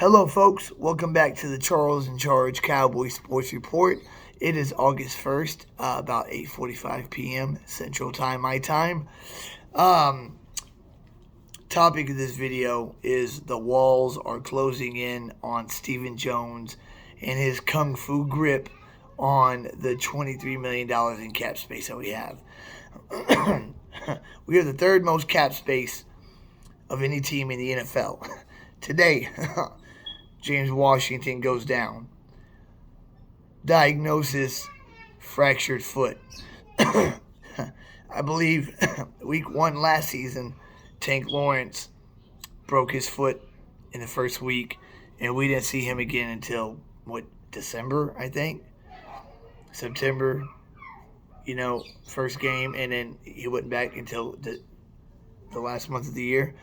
Hello, folks. Welcome back to the Charles in Charge Cowboys Sports Report. It is August 1st, about 8:45 p.m. Central Time, my time. Um, Topic of this video is the walls are closing in on Stephen Jones and his kung fu grip on the $23 million in cap space that we have. We are the third most cap space of any team in the NFL. Today, James Washington goes down. Diagnosis, fractured foot. I believe week 1 last season, Tank Lawrence broke his foot in the first week, and we didn't see him again until, December, I think? September, first game, and then he went back until the last month of the year.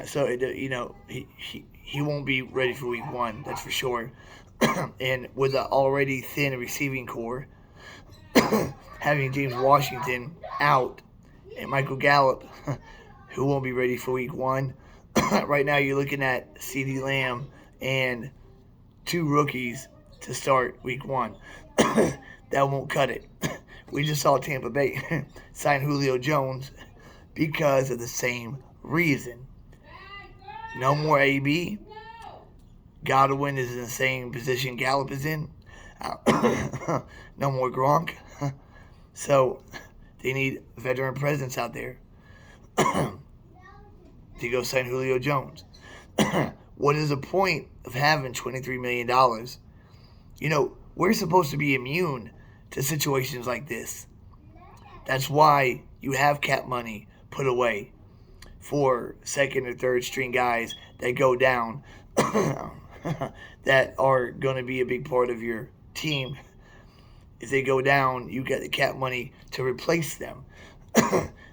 So, he won't be ready for week 1, that's for sure. And with an already thin receiving core, having James Washington out and Michael Gallup, who won't be ready for week 1. Right now, you're looking at CeeDee Lamb and 2 rookies to start week 1. That won't cut it. We just saw Tampa Bay sign Julio Jones because of the same reason. No more AB. Godwin is in the same position Gallup is in. No more Gronk. So they need veteran presence out there to go sign Julio Jones. What is the point of having $23 million? We're supposed to be immune to situations like this. That's why you have cap money put away for second or third string guys that go down that are going to be a big part of your team. If they go down, you get the cap money to replace them.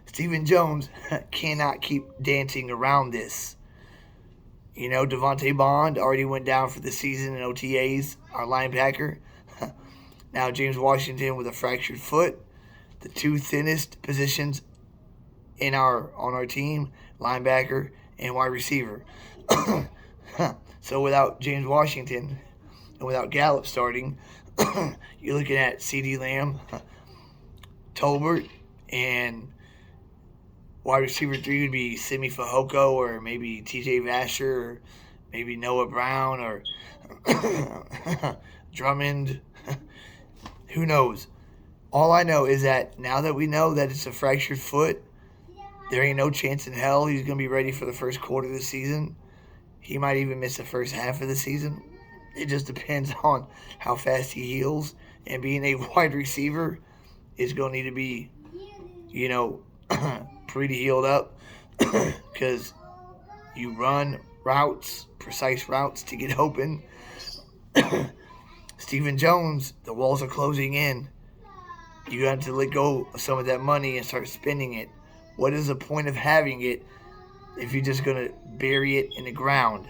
Stephen Jones cannot keep dancing around this. Devontae Bond already went down for the season in OTAs, our linebacker. Now James Washington with a fractured foot. The 2 thinnest positions on our team, linebacker and wide receiver. So without James Washington and without Gallup starting, you're looking at CeeDee Lamb, Tolbert, and wide receiver 3 would be Simi Fehoko or maybe TJ Vasher or maybe Noah Brown or Drummond. Who knows? All I know is that now that we know that it's a fractured foot, there ain't no chance in hell he's going to be ready for the first quarter of the season. He might even miss the first half of the season. It just depends on how fast he heals. And being a wide receiver is going to need to be, pretty healed up. Because you run routes, precise routes to get open. Stephen Jones, the walls are closing in. You have to let go of some of that money and start spending it. What is the point of having it if you're just going to bury it in the ground?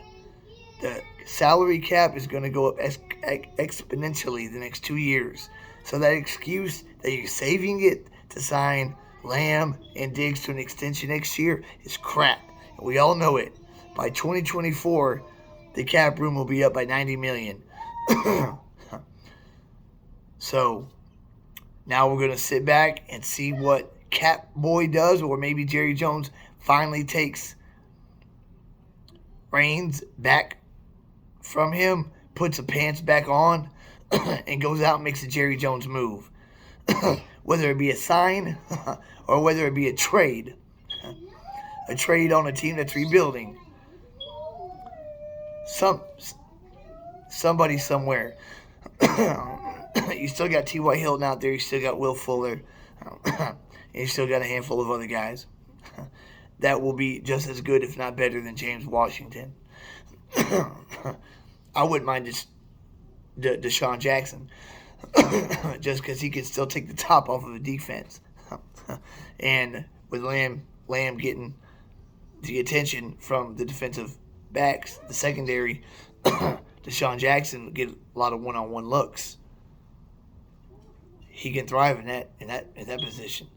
The salary cap is going to go up exponentially the next 2 years. So that excuse that you're saving it to sign Lamb and Diggs to an extension next year is crap. And we all know it. By 2024, the cap room will be up by $90 million. So now we're going to sit back and see what Cap Boy does, or maybe Jerry Jones finally takes reins back from him, puts the pants back on, and goes out and makes a Jerry Jones move. Whether it be a sign or whether it be a trade. A trade on a team that's rebuilding. Somebody somewhere. You still got T.Y. Hilton out there. You still got Will Fuller. And you still got a handful of other guys that will be just as good, if not better, than James Washington. I wouldn't mind just Deshaun Jackson, just because he can still take the top off of the defense. And with Lamb getting the attention from the defensive backs, the secondary, Deshaun Jackson get a lot of one-on-one looks. He can thrive in that position.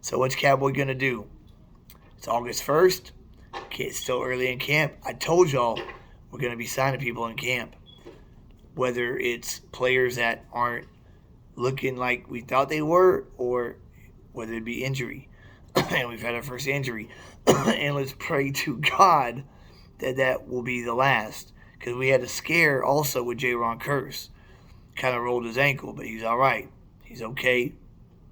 So what's Cowboy gonna do? It's August 1st. It's still early in camp. I told y'all we're going to be signing people in camp. Whether it's players that aren't looking like we thought they were, or whether it be injury. And we've had our first injury. And let's pray to God that will be the last. Because we had a scare also with J-Ron Curse. Kind of rolled his ankle, but he's all right. He's okay.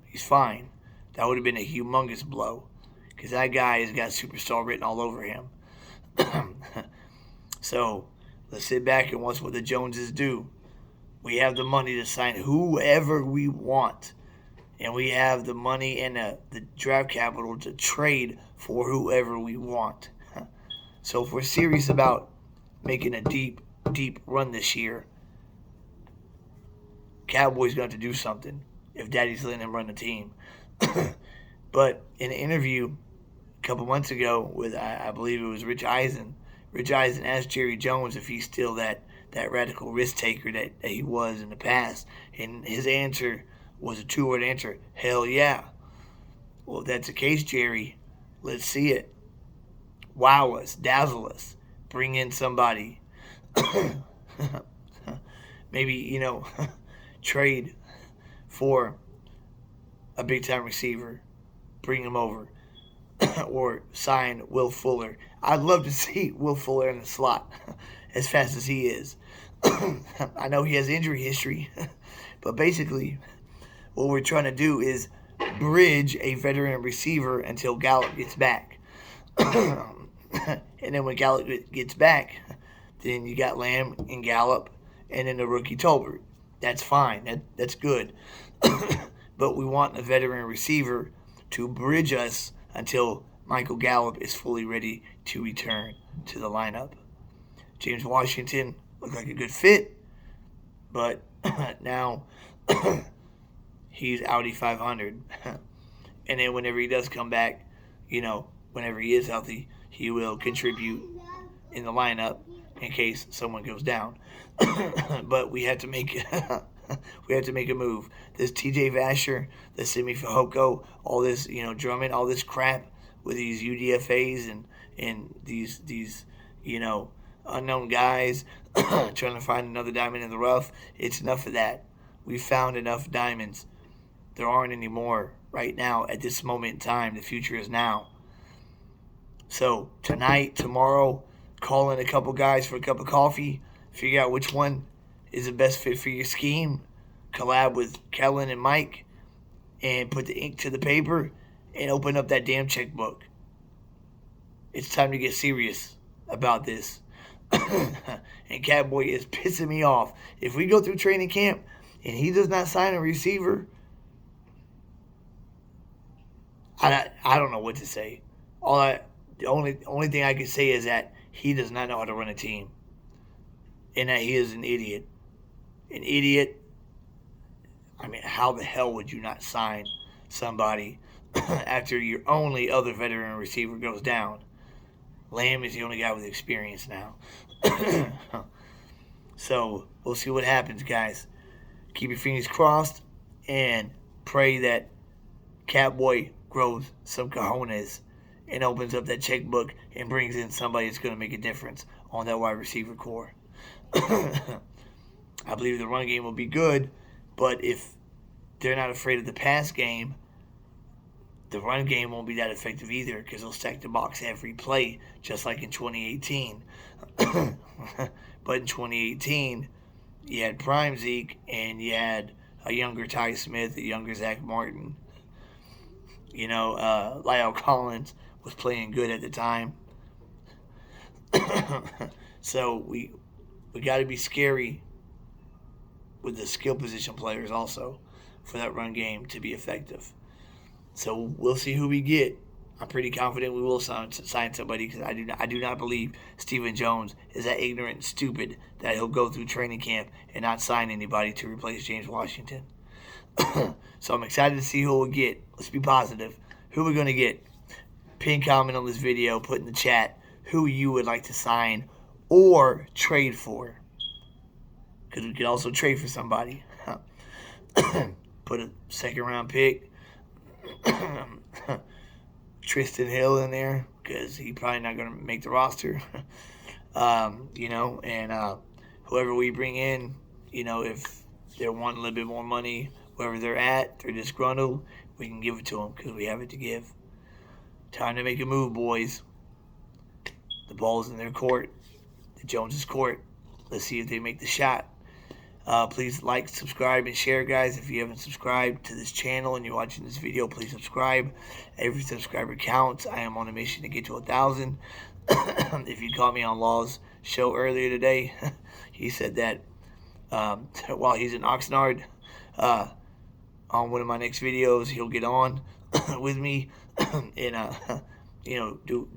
He's fine. That would have been a humongous blow. Because that guy has got superstar written all over him. So let's sit back and watch what the Joneses do. We have the money to sign whoever we want. And we have the money and the draft capital to trade for whoever we want. So if we're serious about making a deep, deep run this year, Cowboys going to have to do something if Daddy's letting him run the team. But in an interview a couple months ago with, I believe it was Rich Eisen asked Jerry Jones if he's still that radical risk taker that he was in the past. And his answer was a 2-word answer: hell yeah. Well, if that's the case, Jerry, let's see it. Wow us, dazzle us, bring in somebody. Maybe, trade for a big-time receiver, bring him over, or sign Will Fuller. I'd love to see Will Fuller in the slot as fast as he is. I know he has injury history, but basically what we're trying to do is bridge a veteran receiver until Gallup gets back. And then when Gallup gets back, then you got Lamb and Gallup and then the rookie Tolbert. That's fine. That's good. But we want a veteran receiver to bridge us until Michael Gallup is fully ready to return to the lineup. James Washington looked like a good fit, but now he's Audi 500. And then whenever he does come back, whenever he is healthy, he will contribute in the lineup in case someone goes down. But we have to make a move. This TJ Vasher, the Simi Fehoko, all this, Drummond, all this crap with these UDFAs and these unknown guys trying to find another diamond in the rough. It's enough of that. We found enough diamonds. There aren't any more right now at this moment in time. The future is now. So tonight, tomorrow, call in a couple guys for a cup of coffee. Figure out which one is the best fit for your scheme. Collab with Kellen and Mike and put the ink to the paper and open up that damn checkbook. It's time to get serious about this. And Catboy is pissing me off. If we go through training camp and he does not sign a receiver, I don't know what to say. The only thing I can say is that he does not know how to run a team, and that he is an idiot. An idiot. I mean, how the hell would you not sign somebody after your only other veteran receiver goes down? Lamb is the only guy with experience now. So we'll see what happens, guys. Keep your fingers crossed and pray that Catboy grows some cojones and opens up that checkbook and brings in somebody that's going to make a difference on that wide receiver core. I believe the run game will be good, but if they're not afraid of the pass game, the run game won't be that effective either because they'll stack the box every play, just like in 2018. But in 2018, you had prime Zeke and you had a younger Ty Smith, a younger Zach Martin. Lyle Collins was playing good at the time. So we got to be scary with the skill position players also for that run game to be effective. So we'll see who we get. I'm pretty confident we will sign somebody because I do not believe Stephen Jones is that ignorant and stupid that he'll go through training camp and not sign anybody to replace James Washington. So I'm excited to see who we'll get. Let's be positive. Who we're going to get? Pin comment on this video. Put in the chat who you would like to sign or trade for. Because we could also trade for somebody. Put a second round pick. Tristan Hill in there because he's probably not going to make the roster. And whoever we bring in, if they're wanting a little bit more money, wherever they're at, they're disgruntled, we can give it to them because we have it to give. Time to make a move, boys. The ball's in their court, the Joneses' court. Let's see if they make the shot. Please like, subscribe, and share, guys. If you haven't subscribed to this channel and you're watching this video, please subscribe. Every subscriber counts. I am on a mission to get to 1,000. If you caught me on Law's show earlier today, he said that while he's in Oxnard, on one of my next videos, he'll get on with me and do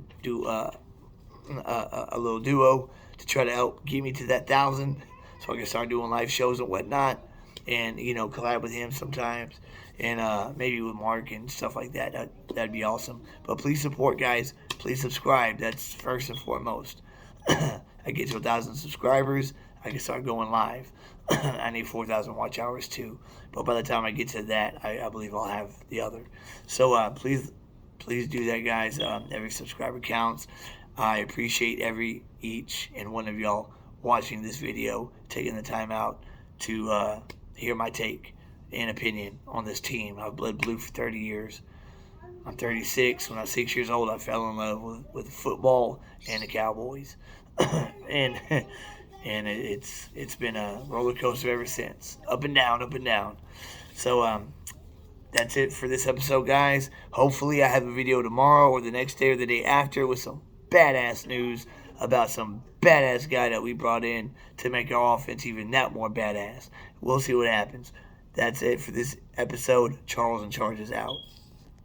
a little duo to try to help get me to that 1,000, so I can start doing live shows and whatnot, and collab with him sometimes, and maybe with Mark and stuff like that. That'd be awesome. But please support, guys. Please subscribe. That's first and foremost. I get to 1,000 subscribers, I can start going live. I need 4,000 watch hours too. But by the time I get to that, I believe I'll have the other. So please do that, guys. Every subscriber counts. I appreciate each and one of y'all watching this video, taking the time out to hear my take and opinion on this team. I've bled blue for 30 years. I'm 36. When I was 6 years old, I fell in love with football and the Cowboys. and it's been a roller coaster ever since. Up and down, up and down. So that's it for this episode, guys. Hopefully I have a video tomorrow or the next day or the day after with some badass news about some badass guy that we brought in to make our offense even that more badass. We'll see what happens. That's it for this episode. Charles in Charge is out.